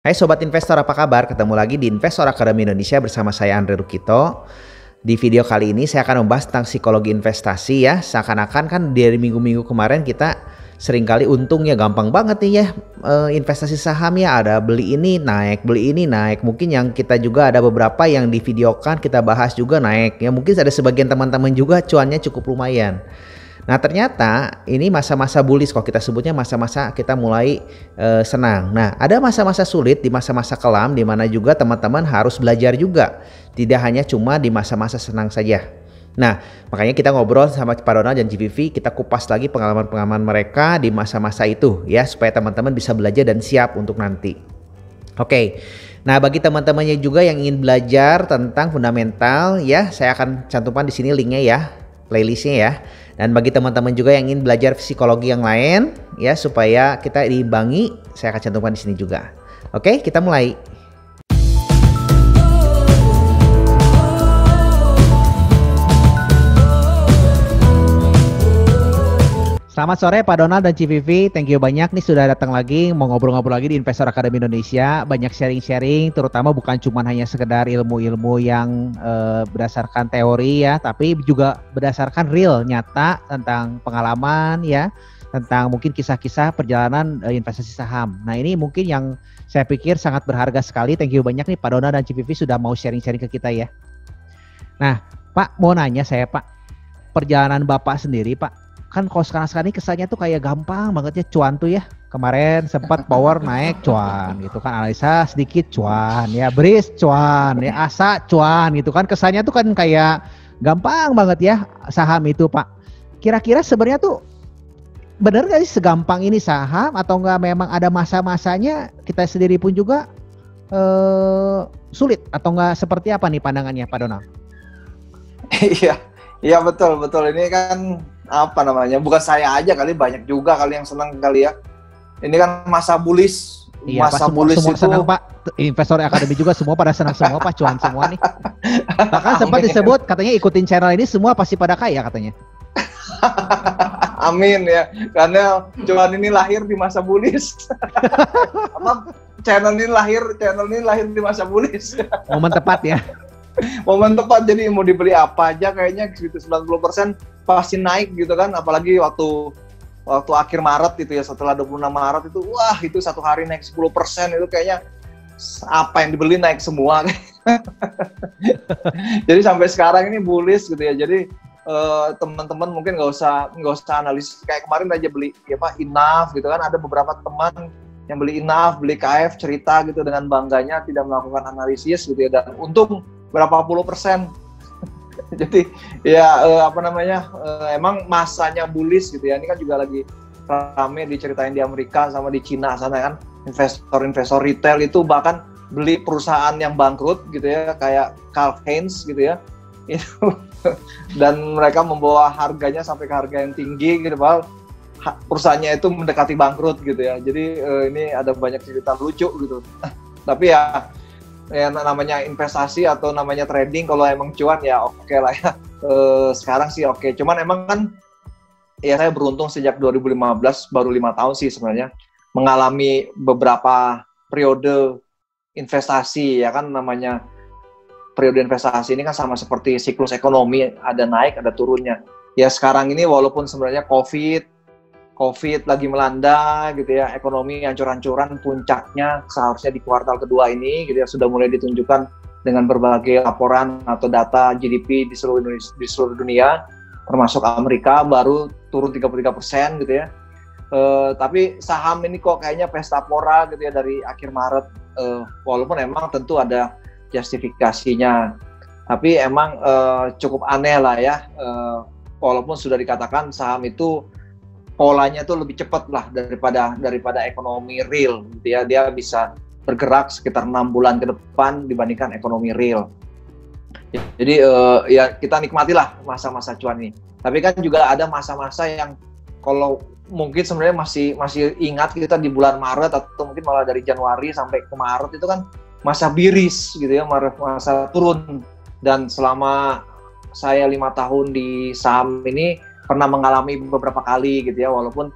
Hai Sobat Investor, apa kabar? Ketemu lagi di Investor Academy Indonesia bersama saya Andre Rukito. Di video kali ini saya akan membahas tentang psikologi investasi ya. Seakan-akan kan dari minggu-minggu kemarin kita seringkali untungnya gampang banget nih ya. Investasi saham ya, ada beli ini naik, beli ini naik. Mungkin yang kita juga ada beberapa yang di videokan kita bahas juga naik. Ya mungkin ada sebagian teman-teman juga cuannya cukup lumayan. Nah ternyata ini masa-masa bullish, kalau kita sebutnya masa-masa kita mulai senang. Nah ada masa-masa sulit di masa-masa kelam, di mana juga teman-teman harus belajar juga. Tidak hanya cuma di masa-masa senang saja. Nah makanya kita ngobrol sama Pak Donald dan GVV, kita kupas lagi pengalaman-pengalaman mereka di masa-masa itu ya, supaya teman-teman bisa belajar dan siap untuk nanti. Oke, nah bagi teman-temannya juga yang ingin belajar tentang fundamental ya, saya akan cantumkan di sini linknya ya, playlistnya ya. Dan bagi teman-teman juga yang ingin belajar psikologi yang lain ya, supaya kita diimbangi, saya akan cantumkan di sini juga. Oke, kita mulai. Selamat sore Pak Donald dan CVV, thank you banyak nih sudah datang lagi, mau ngobrol-ngobrol lagi di Investor Academy Indonesia. Banyak sharing-sharing, terutama bukan cuma hanya sekedar ilmu-ilmu yang berdasarkan teori ya, tapi juga berdasarkan real, nyata tentang pengalaman ya, tentang mungkin kisah-kisah perjalanan investasi saham. Nah ini mungkin yang saya pikir sangat berharga sekali. Thank you banyak nih Pak Donald dan CVV sudah mau sharing-sharing ke kita ya. Nah Pak, mau nanya saya Pak, perjalanan Bapak sendiri Pak, kan kalau sekarang ini kesannya tuh kayak gampang banget ya cuan tuh ya. Kemarin sempat power naik cuan gitu kan, analisa sedikit cuan ya, BRIS cuan ya, ASA cuan gitu kan. Kesannya tuh kan kayak gampang banget ya saham itu Pak. Kira-kira sebenarnya tuh bener gak sih segampang ini saham, atau enggak memang ada masa-masanya kita sendiri pun juga sulit, atau enggak seperti apa nih pandangannya Pak Donald? Iya betul ini kan apa namanya, bukan saya aja kali, banyak juga kali yang senang kali ya. Ini kan masa bullish, iya, masa Pak, bullish semua itu senang Pak. Investor Academy juga semua pada senang semua Pak, cuan semua nih. Bahkan sempat disebut katanya ikutin channel ini semua pasti pada kaya katanya. Amin ya, karena cuan ini lahir di masa bullish. Channel ini lahir di masa bullish. Momen tepat ya. Momen tepat, jadi mau dibeli apa aja kayaknya segitu 90% pasti naik gitu kan, apalagi waktu akhir Maret itu ya, setelah 26 Maret itu, wah itu satu hari naik 10%, itu kayaknya apa yang dibeli naik semua. Jadi sampai sekarang ini bullish gitu ya, jadi teman-teman mungkin nggak usah analisis kayak kemarin aja beli ya Pak Enough gitu kan, ada beberapa teman yang beli Enough, beli KF, cerita gitu dengan bangganya tidak melakukan analisis gitu ya, dan untung berapa puluh persen. Jadi ya emang masanya bullish gitu ya. Ini kan juga lagi rame diceritain di Amerika sama di Cina sana kan, investor retail itu bahkan beli perusahaan yang bangkrut gitu ya, kayak Carl Heinz gitu ya, itu dan mereka membawa harganya sampai ke harga yang tinggi gitu, padahal perusahaannya itu mendekati bangkrut gitu ya. Jadi ini ada banyak cerita lucu gitu. Tapi ya namanya investasi atau namanya trading, kalau emang cuan ya oke lah ya. Sekarang sih oke. Cuman emang kan ya saya beruntung sejak 2015, baru 5 tahun sih sebenarnya, mengalami beberapa periode investasi ya kan. Namanya periode investasi ini kan sama seperti siklus ekonomi, ada naik ada turunnya. Ya sekarang ini walaupun sebenarnya COVID lagi melanda gitu ya, ekonomi hancur-hancuran, puncaknya seharusnya di kuartal kedua ini gitu ya, sudah mulai ditunjukkan dengan berbagai laporan atau data GDP di seluruh dunia, termasuk Amerika baru turun 33% gitu ya. Tapi saham ini kok kayaknya pesta pora gitu ya dari akhir Maret, walaupun emang tentu ada justifikasinya, tapi emang cukup aneh lah ya, walaupun sudah dikatakan saham itu polanya tuh lebih cepat lah daripada ekonomi real gitu ya. Dia bisa bergerak sekitar 6 bulan ke depan dibandingkan ekonomi real. Jadi ya kita nikmatilah masa-masa cuan ini. Tapi kan juga ada masa-masa yang kalau mungkin sebenarnya masih ingat kita di bulan Maret, atau mungkin malah dari Januari sampai ke Maret itu kan masa biris gitu ya, masa turun. Dan selama saya 5 tahun di saham ini pernah mengalami beberapa kali gitu ya, walaupun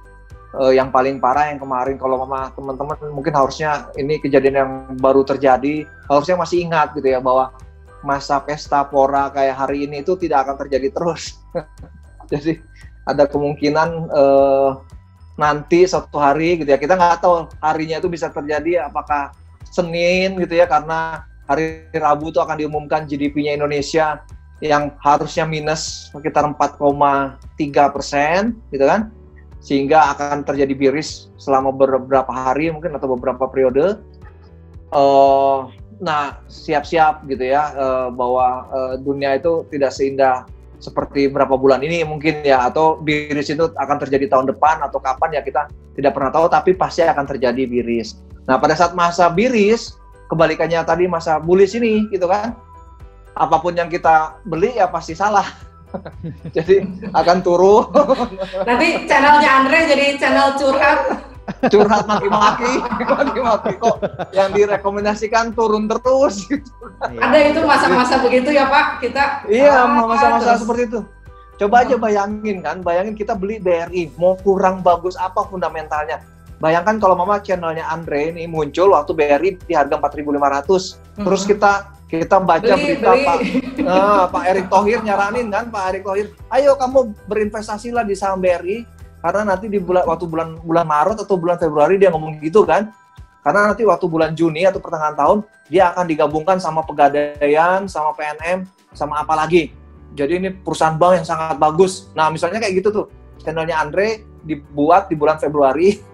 yang paling parah yang kemarin, kalau mama teman-teman mungkin harusnya ini kejadian yang baru terjadi, harusnya masih ingat gitu ya, bahwa masa pesta pora kayak hari ini itu tidak akan terjadi terus. Jadi ada kemungkinan nanti suatu hari gitu ya, kita nggak tahu harinya itu bisa terjadi apakah Senin gitu ya, karena hari Rabu itu akan diumumkan GDP-nya Indonesia yang harusnya minus sekitar 4,3% gitu kan, sehingga akan terjadi biris selama beberapa hari mungkin atau beberapa periode. Nah, siap-siap gitu ya, bahwa dunia itu tidak seindah seperti berapa bulan ini mungkin ya, atau biris itu akan terjadi tahun depan atau kapan ya, kita tidak pernah tahu, tapi pasti akan terjadi biris. Nah, pada saat masa biris, kebalikannya tadi masa bullish ini gitu kan, apapun yang kita beli ya pasti salah. Jadi akan turun. Nanti channelnya Andre jadi channel curhat maki-maki kok yang direkomendasikan turun terus gitu. Ada itu masa-masa begitu ya Pak, kita masa-masa seperti itu. Coba aja bayangin kita beli BRI, mau kurang bagus apa fundamentalnya. Bayangkan kalau mama channelnya Andre ini muncul waktu BRI di harga 4.500, terus kita baca berita Pak Erick Thohir nyaranin kan, Pak Erick Thohir, ayo kamu berinvestasilah di saham BRI, karena nanti di bulan Maret atau bulan Februari dia ngomong gitu kan, karena nanti waktu bulan Juni atau pertengahan tahun dia akan digabungkan sama Pegadaian, sama PNM, sama apa lagi. Jadi ini perusahaan bank yang sangat bagus. Nah misalnya kayak gitu tuh, channelnya Andre dibuat di bulan Februari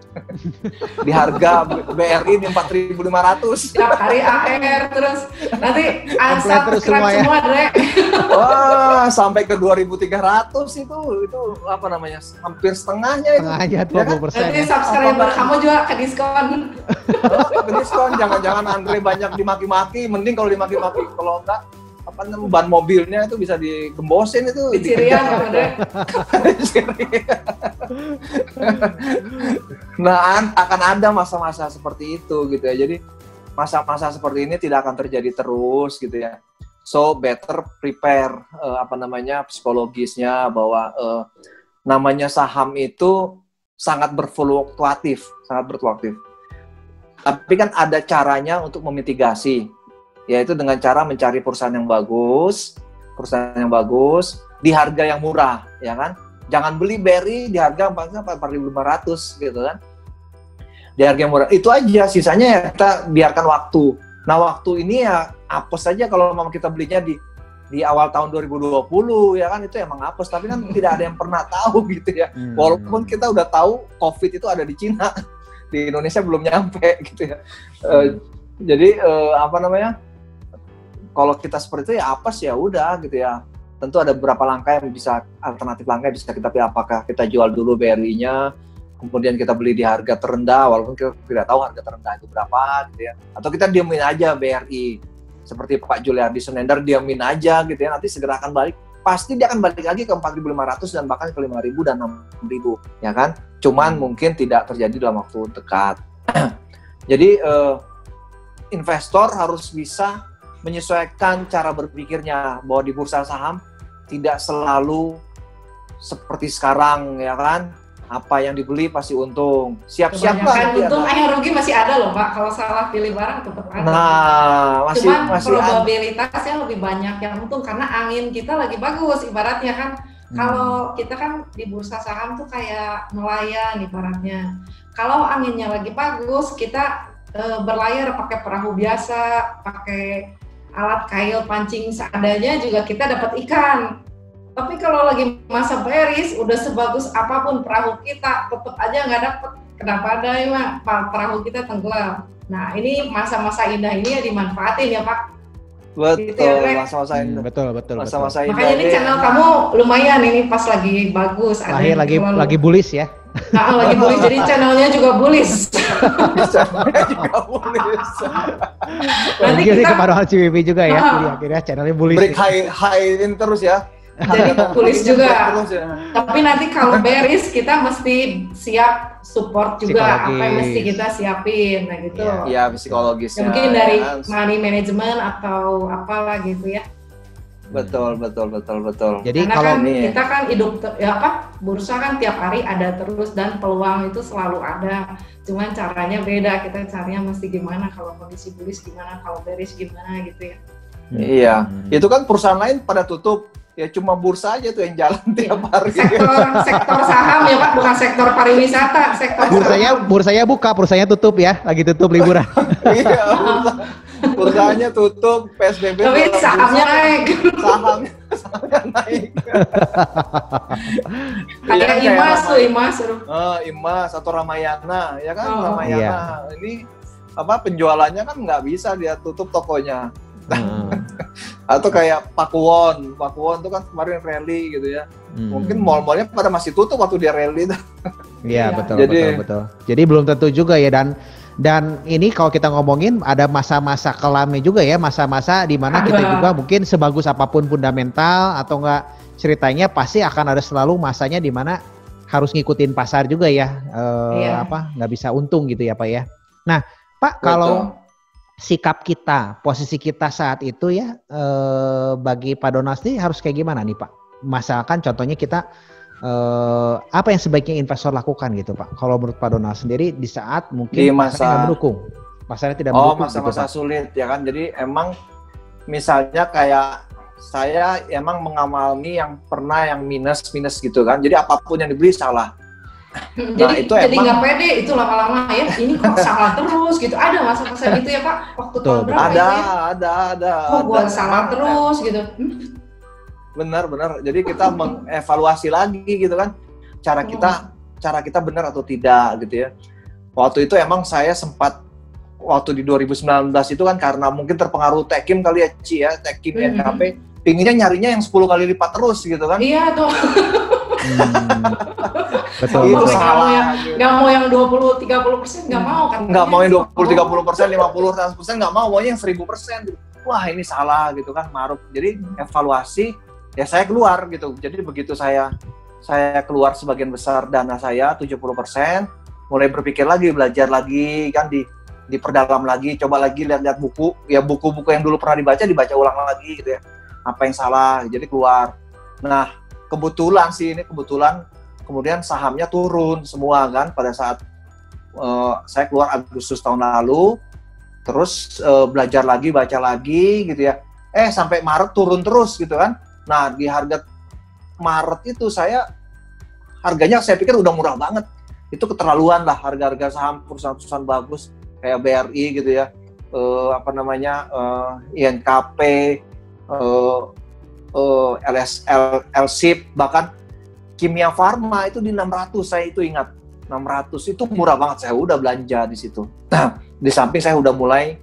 di harga BRI di 4.500 setiap hari AR, terus nanti subscribe semua Dre. Wah, sampai ke 2.300 itu apa namanya, hampir setengahnya itu. Setengahnya 20%. Nanti subscriber kamu juga ke diskon. Ke diskon, jangan Andre banyak dimaki-maki, mending kalau dimaki-maki, kalau enggak ban mobilnya itu bisa digembosin itu. Di Cirian ya Dre. Nah, akan ada masa-masa seperti itu gitu ya. Jadi masa-masa seperti ini tidak akan terjadi terus gitu ya. So better prepare psikologisnya, bahwa namanya saham itu sangat berfluktuatif. Tapi kan ada caranya untuk memitigasi, yaitu dengan cara mencari perusahaan yang bagus di harga yang murah, ya kan? Jangan beli BRI di harga 4.500 gitu kan. Di harga yang murah. Itu aja, sisanya ya kita biarkan waktu. Nah, waktu ini ya apes saja kalau memang kita belinya di awal tahun 2020 ya kan, itu emang apes, tapi kan tidak ada yang pernah tahu gitu ya. Walaupun kita udah tahu Covid itu ada di Cina, di Indonesia belum nyampe gitu ya. Jadi kalau kita seperti itu ya apes ya udah gitu ya. Tentu ada beberapa alternatif langkah yang bisa kita pilih, apakah kita jual dulu BRI-nya, kemudian kita beli di harga terendah, walaupun kita tidak tahu harga terendah itu berapa gitu ya. Atau kita diamin aja BRI, seperti Pak Juliardi Sunendar, diamin aja gitu ya, nanti segera akan balik. Pasti dia akan balik lagi ke 4.500 dan bahkan ke 5.000 dan 6.000, ya kan? Cuman mungkin tidak terjadi dalam waktu dekat. Jadi investor harus bisa menyesuaikan cara berpikirnya, bahwa di bursa saham tidak selalu seperti sekarang ya kan, apa yang dibeli pasti untung, siap-siap lah. Untung yang rugi masih ada loh Pak, kalau salah pilih barang tetap ada. Nah, cuman probabilitasnya lebih banyak yang untung karena angin kita lagi bagus ibaratnya kan. Kalau kita kan di bursa saham tuh kayak nelayan ibaratnya. Kalau anginnya lagi bagus, kita berlayar pakai perahu biasa, pakai alat kail pancing seadanya juga kita dapat ikan. Tapi kalau lagi masa bearish, udah sebagus apapun perahu kita, tetap aja nggak dapet. Kenapa ada ya perahu kita tenggelam. Nah ini masa-masa indah ini ya dimanfaatin ya Pak. Betul, gitu ya, masa-masa indah. Betul. Masa-masa indah. Makanya ini channel kamu lumayan ini pas lagi bagus. Lahir lagi bullish ya. Nah, lagi bullish, jadi channelnya juga bullish. Nanti kita kemarin CWP juga ya, jadi akhirnya channelnya bullish. Break high-in terus ya. Jadi bullish juga. Tapi nanti kalau bearish kita mesti siap support juga, apa yang mesti kita siapin, nah gitu. Iya, psikologisnya. Ya, mungkin dari money management atau apalah gitu ya. Betul. Jadi Karena kalau kan kita kan hidup bursa kan tiap hari ada terus dan peluang itu selalu ada. Cuman caranya beda, kita caranya mesti gimana, kalau kondisi bullish gimana, kalau bearish gimana gitu ya. Iya, itu kan perusahaan lain pada tutup, ya cuma bursa aja tuh yang jalan tiap hari. Sektor saham ya Pak, bukan sektor pariwisata, sektor bursanya buka, perusahaannya tutup ya, lagi tutup liburan. Iya, perusahaannya tutup, PSBB. Tapi sahamnya naik. Sahamnya naik. Kayak Imas. Imas atau Ramayana, ya kan Ramayana. Iya. Ini penjualannya kan nggak bisa dia tutup tokonya. Atau kayak Pakuwon tuh kan kemarin rally gitu ya. Mungkin mall-mallnya pada masih tutup waktu dia rally. Iya, betul. Jadi belum tentu juga ya, dan ini kalau kita ngomongin ada masa-masa kelamnya juga ya, masa-masa di mana kita juga mungkin sebagus apapun fundamental atau enggak ceritanya pasti akan ada selalu masanya di mana harus ngikutin pasar juga ya, nggak bisa untung gitu ya Pak ya. Nah Pak, kalau sikap kita, posisi kita saat itu ya, bagi Pak Donald sendiri harus kayak gimana nih Pak? Misalkan contohnya kita apa yang sebaiknya investor lakukan gitu Pak? Kalau menurut Pak Donald sendiri di saat mungkin pasarnya mendukung, pasarnya tidak mendukung. Masa-masa gitu, sulit ya kan. Jadi emang misalnya kayak saya emang mengalami yang pernah yang minus gitu kan. Jadi apapun yang dibeli salah. Jadi nggak pede itu lama-lama ya, ini kok salah terus gitu. Ada masa-masa gitu ya Pak? Waktu tahun berapa itu ya? Ada. Kok gua salah terus gitu. Benar. Jadi kita mengevaluasi lagi gitu kan, cara kita benar atau tidak gitu ya. Waktu itu emang saya sempat waktu di 2019 itu kan karena mungkin terpengaruh Tekim kali ya Ci ya, Tekim NKP, pinginnya nyarinya yang 10 kali lipat terus gitu kan. Iya tuh. Betul. Itu salah. Nggak mau yang 20-30% nggak mau kan? Nggak mau yang 20-30%, 50-100% nggak mau, maunya yang 1000%. Wah ini salah gitu kan, maruk. Jadi evaluasi. Ya saya keluar gitu. Jadi begitu saya keluar sebagian besar dana saya 70%, mulai berpikir lagi, belajar lagi kan, diperdalam lagi, coba lagi lihat buku, ya buku-buku yang dulu pernah dibaca ulang lagi gitu ya. Apa yang salah, jadi keluar. Nah, kebetulan kemudian sahamnya turun semua kan pada saat saya keluar Agustus tahun lalu, terus belajar lagi, baca lagi gitu ya. Sampai Maret turun terus gitu kan. Nah, di harga Maret itu harganya saya pikir udah murah banget. Itu keterlaluan lah harga-harga saham perusahaan-perusahaan bagus kayak BRI gitu ya. INKP, LSIP, bahkan Kimia Farma itu di 600, saya itu ingat. 600 itu murah banget, saya udah belanja di situ. Nah, di samping saya udah mulai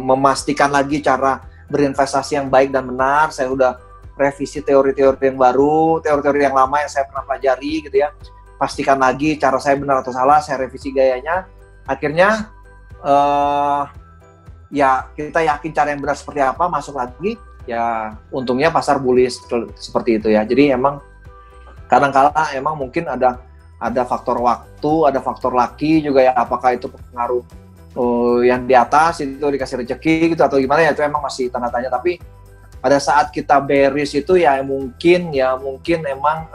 memastikan lagi cara berinvestasi yang baik dan benar. Saya udah revisi teori-teori yang baru, teori-teori yang lama yang saya pernah pelajari gitu ya. Pastikan lagi cara saya benar atau salah, saya revisi gayanya. Akhirnya ya kita yakin cara yang benar seperti apa, masuk lagi, ya untungnya pasar bullish seperti itu ya. Jadi emang kadang-kala emang mungkin ada faktor waktu, ada faktor laki juga ya, apakah itu pengaruh yang di atas itu dikasih rezeki gitu atau gimana ya, itu emang masih tanda tanya. Tapi pada saat kita bearish itu ya mungkin emang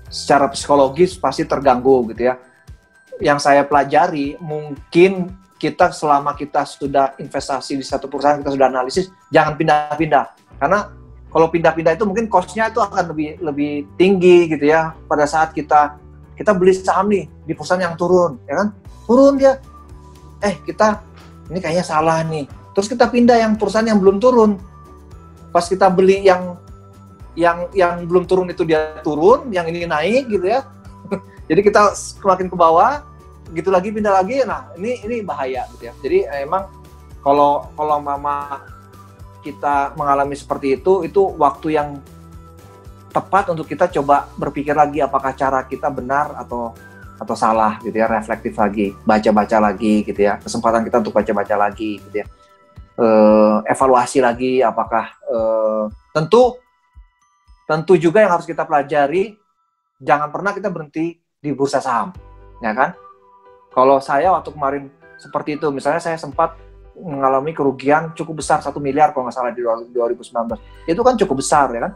secara psikologis pasti terganggu gitu ya. Yang saya pelajari, mungkin kita selama kita sudah investasi di satu perusahaan, kita sudah analisis, jangan pindah-pindah. Karena kalau pindah-pindah itu mungkin cost-nya itu akan lebih tinggi gitu ya. Pada saat kita beli saham nih di perusahaan yang turun, ya kan? Turun dia, kita ini kayaknya salah nih. Terus kita pindah yang perusahaan yang belum turun. Pas kita beli yang belum turun itu dia turun, yang ini naik gitu ya. Jadi kita semakin ke bawah, gitu lagi pindah lagi. Nah ini bahaya gitu ya. Jadi emang kalau mama kita mengalami seperti itu waktu yang tepat untuk kita coba berpikir lagi apakah cara kita benar atau salah gitu ya, reflektif lagi, baca-baca lagi gitu ya, kesempatan kita untuk baca-baca lagi gitu ya, evaluasi lagi apakah tentu juga yang harus kita pelajari, jangan pernah kita berhenti di bursa saham, ya kan? Kalau saya waktu kemarin seperti itu, misalnya saya sempat mengalami kerugian cukup besar 1 miliar kalau nggak salah di 2019. Itu kan cukup besar ya kan.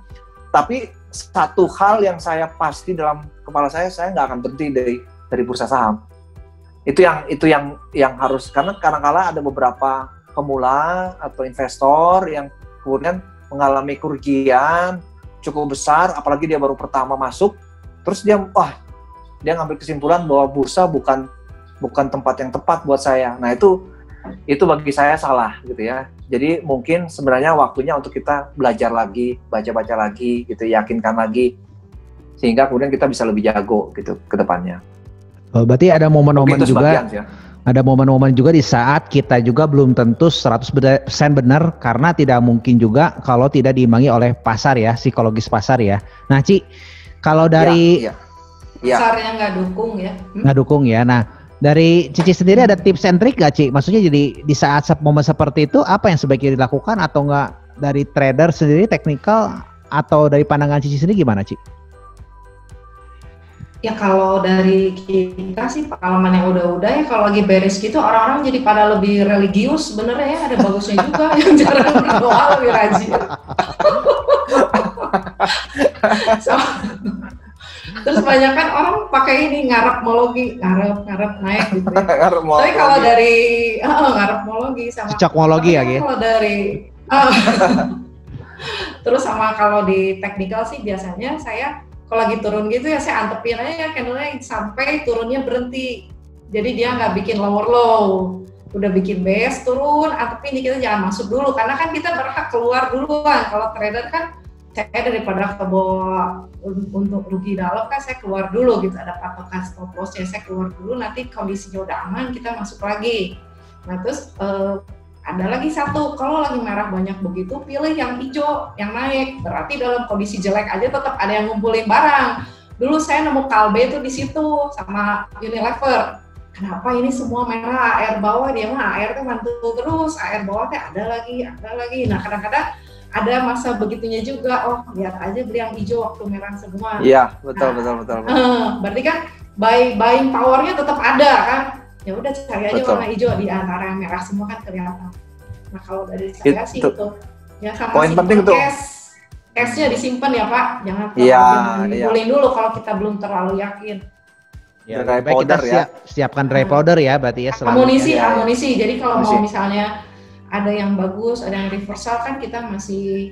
Tapi satu hal yang saya pasti dalam kepala saya nggak akan berhenti dari bursa saham. Itu yang harus, karena kadang-kala ada beberapa pemula atau investor yang kemudian mengalami kerugian cukup besar, apalagi dia baru pertama masuk, terus dia ngambil kesimpulan bahwa bursa bukan tempat yang tepat buat saya. Nah itu bagi saya salah gitu ya. Jadi mungkin sebenarnya waktunya untuk kita belajar lagi, baca-baca lagi gitu, yakinkan lagi, sehingga kemudian kita bisa lebih jago gitu ke depannya. Berarti ada momen-momen juga, ada momen-momen juga di saat kita juga belum tentu 100% benar, karena tidak mungkin juga kalau tidak diimbangi oleh pasar ya, psikologis pasar ya. Nah Ci, kalau dari pasarnya nggak dukung ya. Nggak dukung ya. Nah dari Cici sendiri ada tips and trick nggak Ci? Maksudnya jadi di saat momen seperti itu apa yang sebaiknya dilakukan, atau nggak dari trader sendiri teknikal, atau dari pandangan Cici sendiri gimana Ci? Ya kalau dari kita sih pengalaman yang udah-udah ya, kalau lagi beres gitu orang-orang jadi pada lebih religius sebenarnya ya, ada bagusnya juga yang jarang berdoa lebih rajin. Terus banyak kan orang pakai ini ngarepmologi, ngarep naik gitu ya. Tapi kalau dari ngarepmologi sama cocokmologi ya gitu. Kalau dari terus sama kalau di teknikal sih biasanya saya kalau lagi turun gitu ya saya antepin aja ya candlenya sampai turunnya berhenti. Jadi dia nggak bikin lower low, udah bikin base turun, antepin kita jangan masuk dulu karena kan kita berhak keluar duluan. Kalau trader kan saya daripada ke bawah untuk rugi dalam kan saya keluar dulu gitu, ada patokan stop loss-nya saya keluar dulu, nanti kondisinya udah aman kita masuk lagi. Nah terus ada lagi satu, kalau lagi merah banyak begitu, pilih yang hijau, yang naik. Berarti dalam kondisi jelek aja tetap ada yang ngumpulin barang. Dulu saya nemu Kalbe itu di situ sama Unilever. Kenapa ini semua merah, AR bawah, dia mah AR tuh mantul terus, AR bawah teh ada lagi. Nah kadang-kadang ada masa begitunya juga, oh lihat aja beli yang hijau waktu merah semua. Iya, betul. Berarti kan buying power-nya tetap ada kan. Ya udah cari aja warna hijau di antara yang merah semua kan kelihatan. Nah kalau dari saya sih itu ya sama poin penting tuh. Cash-nya disimpan ya Pak, jangan ngumpulin dulu kalau kita belum terlalu yakin. Ya, baik kita siapkan dry powder ya berarti ya. Amunisi. Jadi kalau mau misalnya ada yang bagus, ada yang reversal kan kita masih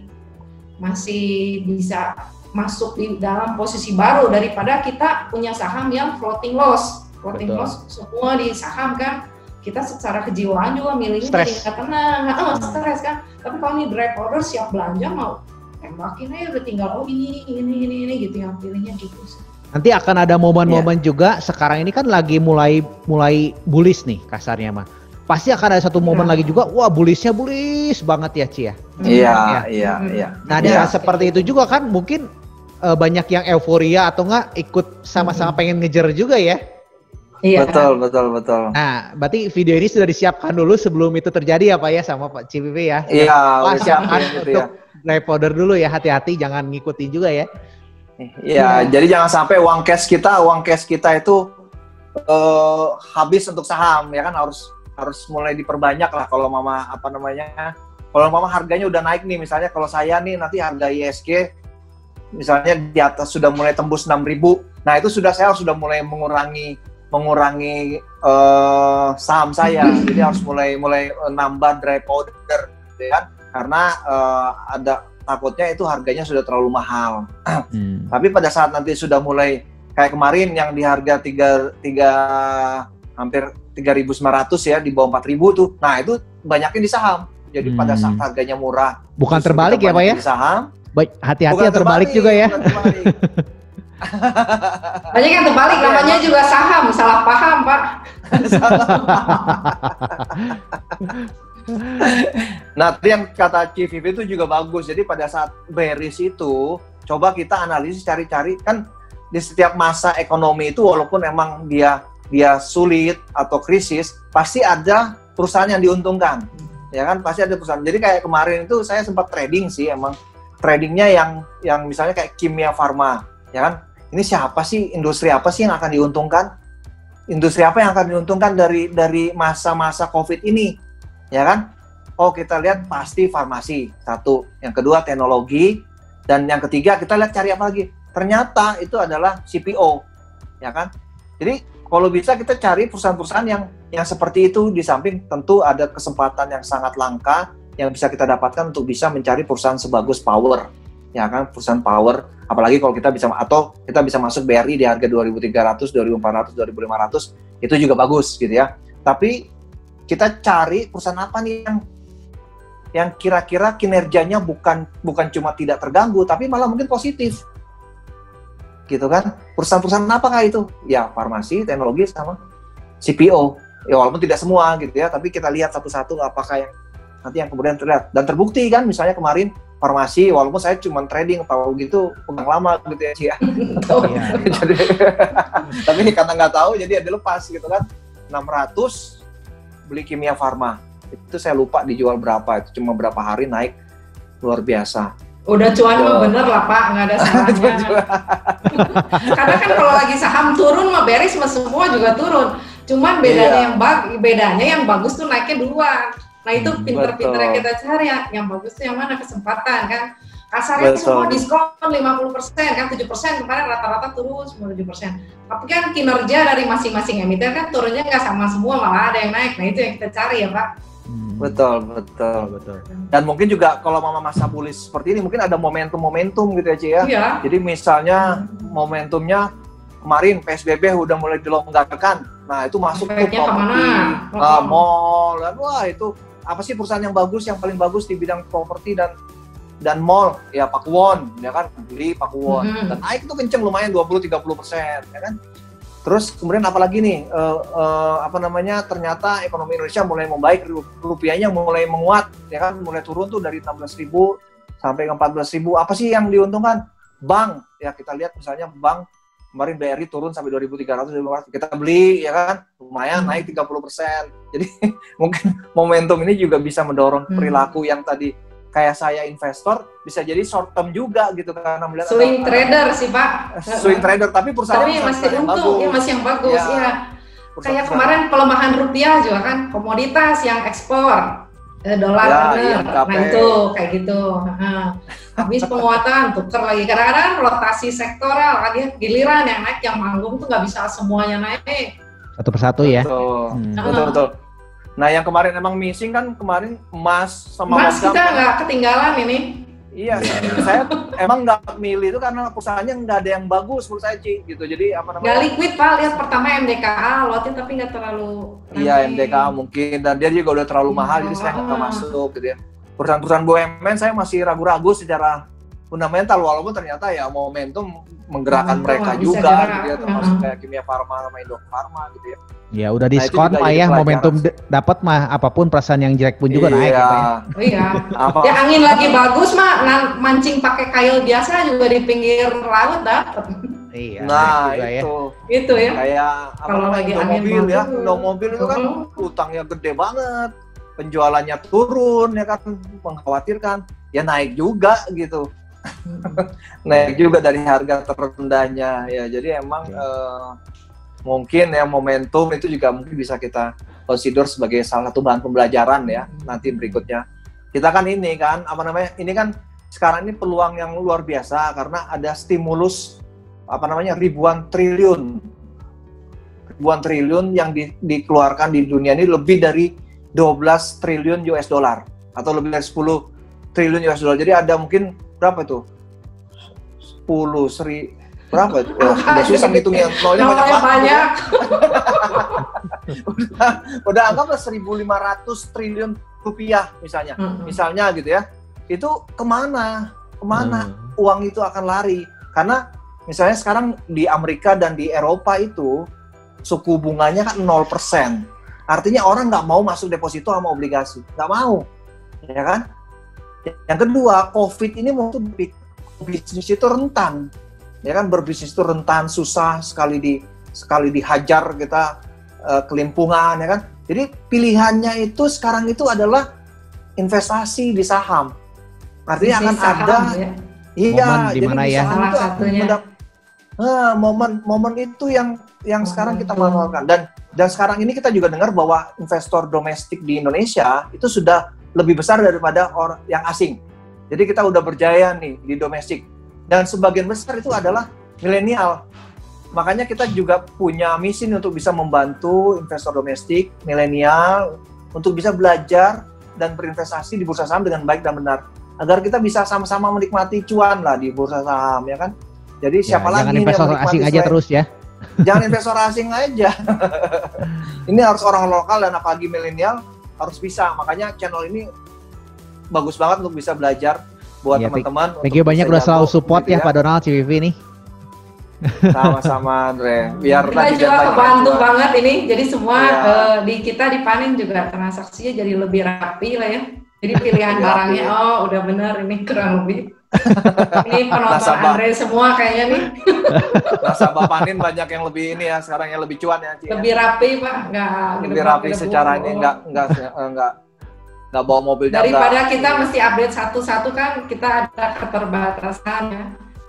bisa masuk di dalam posisi baru daripada kita punya saham yang floating loss. Floating loss semua di saham kan, kita secara kejiwaan juga milihnya jadi nggak tenang, stres kan. Tapi kalau ini dry powder siap belanja mau tembakin aja udah tinggal ini gitu yang pilihnya gitu. Nanti akan ada momen-momen juga, sekarang ini kan lagi mulai bullish nih kasarnya mah. Pasti akan ada satu momen lagi juga, wah bullish banget ya Ci ya. Iya. Nah di saat seperti itu juga kan mungkin banyak yang euforia atau enggak ikut sama-sama pengen ngejar juga ya. Iya. Betul. Nah, berarti video ini sudah disiapkan dulu sebelum itu terjadi ya Pak ya sama Pak Cipipi ya. Iya, siapkan untuk dry powder dulu ya, hati-hati jangan ngikutin juga ya. Iya, jadi jangan sampai uang cash kita itu habis untuk saham ya kan, harus mulai diperbanyak lah kalau kalau harganya udah naik nih, misalnya kalau saya nih nanti harga ISG misalnya di atas sudah mulai tembus 6.000. Nah, itu saya sudah mulai mengurangi saham saya, jadi harus mulai nambah dry powder, ya kan? Karena ada takutnya itu harganya sudah terlalu mahal. Tapi pada saat nanti sudah mulai kayak kemarin yang di harga hampir 3.900 ya, di bawah 4.000 tuh, nah itu banyakin di saham. Jadi pada saat harganya murah, bukan terbalik ya Pak ya? Di saham. Hati-hati ya terbalik juga ya. Banyak yang terbalik, namanya juga saham, salah paham Pak. Nah, tadi yang kata Chief itu juga bagus. Jadi pada saat bearish itu, coba kita analisis, cari-cari kan di setiap masa ekonomi itu, walaupun emang dia sulit atau krisis, pasti ada perusahaan yang diuntungkan, ya kan? Pasti ada perusahaan. Jadi kayak kemarin itu saya sempat trading sih, emang tradingnya yang misalnya kayak kimia farma, ya kan? Ini siapa sih, industri apa sih yang akan diuntungkan? Industri apa yang akan diuntungkan dari masa-masa COVID ini? ya kan? Oh, kita lihat pasti farmasi, satu. Yang kedua teknologi, dan yang ketiga kita lihat cari apa lagi? Ternyata itu adalah CPO, ya kan? Jadi kalau bisa kita cari perusahaan-perusahaan yang seperti itu, di samping tentu ada kesempatan yang sangat langka yang bisa kita dapatkan untuk bisa mencari perusahaan sebagus Power, ya kan? Perusahaan Power, apalagi kalau kita bisa masuk BRI di harga 2.300, 2.400, 2.500, itu juga bagus gitu ya. Tapi kita cari perusahaan apa nih yang kira-kira kinerjanya bukan cuma tidak terganggu, tapi malah mungkin positif, gitu kan? Perusahaan-perusahaan apakah itu? Ya farmasi, teknologi, sama CPO. Ya walaupun tidak semua gitu ya, tapi kita lihat satu-satu apakah yang kemudian terlihat dan terbukti kan. Misalnya kemarin farmasi, walaupun saya cuma trading tahu gitu, pegang lama gitu ya Ci ya. Jadi, tapi karena nggak tahu jadi ada lepas gitu kan. 600 beli Kimia Farma. Itu saya lupa dijual berapa, itu cuma berapa hari naik luar biasa. Udah cuan mah bener lah Pak, nggak ada salahnya. Karena kan kalau lagi saham turun mah beres, semua juga turun. Cuman bedanya yang bagus tuh naiknya duluan. Nah itu pinter-pinter yang kita cari ya, yang bagus tuh yang mana kesempatan kan. Kasarnya semua diskon 50% kan, 7% kemarin rata-rata turun semua 7%. Tapi kan kinerja dari masing-masing emiten kan turunnya nggak sama semua, malah ada yang naik. Nah itu yang kita cari ya Pak. Betul. Dan mungkin juga kalau masa bullish seperti ini mungkin ada momentum gitu ya Ci ya. Iya. Jadi misalnya momentumnya kemarin PSBB udah mulai dilonggarkan. Nah, itu masuk ke properti, mall, dan wah itu apa sih perusahaan yang bagus, yang paling bagus di bidang properti dan mall, ya Pakuwon, ya kan, beli Pakuwon. Dan naik itu kenceng lumayan 20-30%, ya kan. Terus kemudian apalagi nih, ternyata ekonomi Indonesia mulai membaik, rupiahnya mulai menguat, ya kan, mulai turun tuh dari 16.000 sampai ke 14.000. Apa sih yang diuntungkan? Bank, ya kita lihat misalnya bank, kemarin BRI turun sampai 2.300, kita beli, ya kan, lumayan naik 30%. Jadi mungkin momentum ini juga bisa mendorong perilaku yang tadi kayak saya investor, bisa jadi short term juga gitu karena melihat swing trader sih Pak. Swing trader, tapi perusahaan masih untung, masih yang bagus ya. Kayak kemarin pelemahan rupiah juga kan, komoditas yang ekspor dolar nah itu kayak gitu. Habis penguatan tuker lagi, kadang-kadang rotasi sektoral lagi, giliran yang naik, yang manggung tuh nggak bisa semuanya naik. Satu persatu ya. Betul. Nah yang kemarin emang missing kan kemarin emas sama kita nggak ketinggalan ini. Iya, saya emang nggak milih itu karena perusahaannya nggak ada yang bagus menurut saya Ci, gitu. Jadi nggak liquid Pak, lihat pertama MDKA lotin tapi nggak terlalu. Iya MDKA mungkin, dan dia juga udah terlalu mahal jadi saya nggak masuk gitu ya. Perusahaan-perusahaan BUMN saya masih ragu-ragu secara fundamental, walaupun ternyata ya momentum menggerakkan mereka juga gitu ya, termasuk kayak Kimia Farma sama Indo Farma gitu ya. Ya udah diskon mah ya, momentum dapat mah apapun perasaan yang jelek pun juga naik gitu ya. Oh iya. Ya angin lagi bagus mah mancing pakai kail biasa juga di pinggir laut dapat. Iya. Nah itu ya. Kayak kalau lagi angin mobil ya, mobil itu kan utangnya gede banget, penjualannya turun ya kan, mengkhawatirkan, ya naik juga gitu. Naik juga dari harga terendahnya ya, jadi emang mungkin ya momentum itu juga mungkin bisa kita consider sebagai salah satu bahan pembelajaran ya nanti berikutnya. Kita kan ini kan ini kan sekarang ini peluang yang luar biasa karena ada stimulus ribuan triliun yang dikeluarkan di dunia ini, lebih dari 12 triliun US dollar atau lebih dari 10 triliun US dollar. Jadi ada mungkin berapa itu? 10 berapa itu? Udah susah ngitungnya, nolnya banyak. udah anggaplah 1.500 triliun rupiah misalnya. Misalnya gitu ya. Itu kemana uang itu akan lari? Karena misalnya sekarang di Amerika dan di Eropa itu suku bunganya kan 0%. Artinya orang nggak mau masuk deposito sama obligasi. Nggak mau. Ya kan? Yang kedua, COVID ini mau bisnis itu rentan. Ya kan, berbisnis itu rentan, susah, sekali dihajar kita kelimpungan, ya kan. Jadi pilihannya itu sekarang itu adalah investasi di saham. Artinya akan ada momen di mana ya salah satunya. Momen itu yang sekarang kita manfaatkan. Dan Dan sekarang ini kita juga dengar bahwa investor domestik di Indonesia itu sudah lebih besar daripada orang yang asing. Jadi kita udah berjaya nih di domestik. Dan sebagian besar itu adalah milenial. Makanya kita juga punya misi untuk bisa membantu investor domestik, milenial, untuk bisa belajar dan berinvestasi di bursa saham dengan baik dan benar. Agar kita bisa sama-sama menikmati cuan lah di bursa saham, ya kan? Jadi siapa lagi jangan investor asing aja terus ya. Jangan investor asing aja. Ini harus orang lokal dan apalagi milenial harus bisa. Makanya channel ini bagus banget untuk bisa belajar buat teman-teman. Thank you banyak udah selalu support gitu ya Pak Donald CVV nih. Sama-sama Andre. Biar kita juga kebantu banget ini. Jadi semua di kita di Panin juga transaksinya jadi lebih rapi lah ya. Jadi pilihan barangnya udah benar ini kurang lebih. Ini penonton Andre semua kayaknya nih. Nasabah Panin banyak yang lebih ini ya, sekarang yang lebih cuan ya, Ci. Lebih rapi Pak, lebih rapi secara ini nggak bawa mobil daripada kita mesti update satu-satu kan, kita ada keterbatasan ya.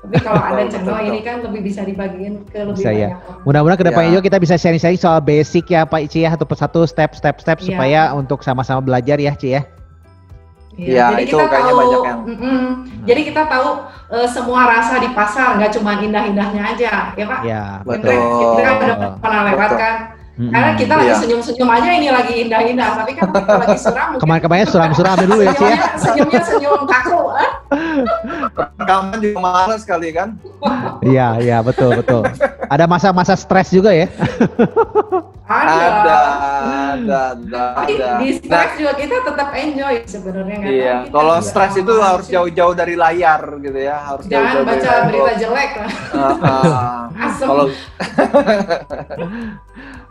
Tapi kalau ada channel ini kan lebih bisa dibagiin ke lebih banyak orang. Mudah-mudahan kedepannya juga kita bisa sharing-sharing soal basic ya Pak Ci ya, satu step supaya untuk sama-sama belajar ya Ci ya. Iya, jadi itu kita kayaknya tahu, banyak yang. Jadi kita tahu semua rasa di pasar, nggak cuma indah-indahnya aja, ya Pak. Iya, betul. Kita kan udah pernah lewat kan. Karena kita lagi senyum-senyum aja ini lagi indah-indah, tapi kan kita lagi suram. Kemarin-kemarin suram-suram dulu ya Ci ya. Senyumnya senyum kaku. Kamu juga malas sekali kan? Iya betul. Ada masa-masa stres juga ya. Ada. Di stres juga kita tetap enjoy sebenarnya. Iya. Kalau stres itu harus jauh-jauh dari layar gitu ya. Harus jangan baca berita jelek lah. Kalau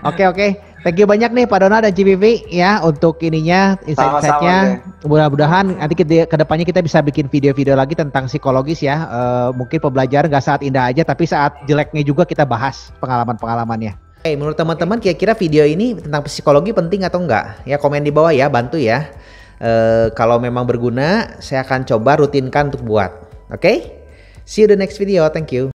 Oke. Thank you banyak nih Pak Donald dan CVV ya untuk ininya, insight-insightnya. Mudah-mudahan nanti ke depannya kita bisa bikin video-video lagi tentang psikologis ya. Mungkin pembelajaran nggak saat indah aja, tapi saat jeleknya juga kita bahas pengalaman-pengalamannya. Oke, menurut teman-teman kira-kira video ini tentang psikologi penting atau enggak? Ya komen di bawah ya, bantu ya. Kalau memang berguna, saya akan coba rutinkan untuk buat. Oke? See you the next video. Thank you.